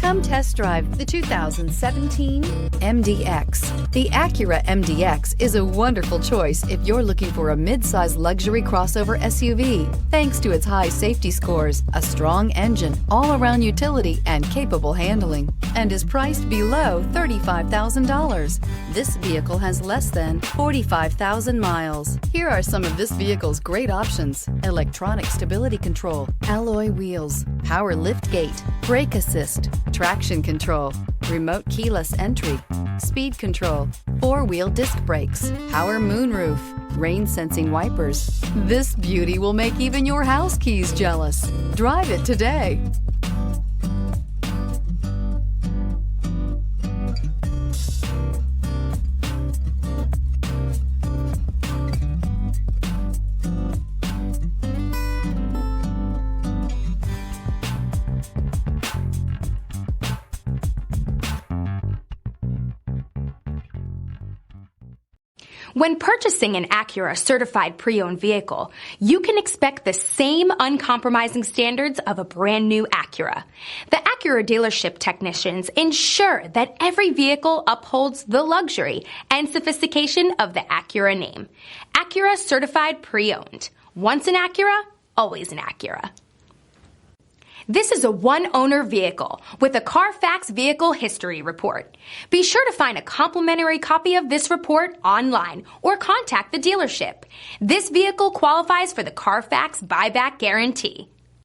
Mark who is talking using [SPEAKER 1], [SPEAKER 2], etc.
[SPEAKER 1] Come test drive the 2017 MDX. The Acura MDX is a wonderful choice if you're looking for a mid-size luxury crossover SUV. Thanks to its high safety scores, a strong engine, all-around utility, and capable handling, and is priced below $35,000. This vehicle has less than 45,000 miles. Here are some of this vehicle's great options: electronic stability control, alloy wheels, power lift gate, brake assist, traction control, remote keyless entry, speed control, four-wheel disc brakes, power moonroof, rain sensing wipers. This beauty will make even your house keys jealous. Drive it today.
[SPEAKER 2] When purchasing an Acura certified pre-owned vehicle, you can expect the same uncompromising standards of a brand new Acura. The Acura dealership technicians ensure that every vehicle upholds the luxury and sophistication of the Acura name. Acura certified pre-owned. Once an Acura, always an Acura. This is a one-owner vehicle with a Carfax Vehicle History Report. Be sure to find a complimentary copy of this report online or contact the dealership. This vehicle qualifies for the Carfax Buyback Guarantee.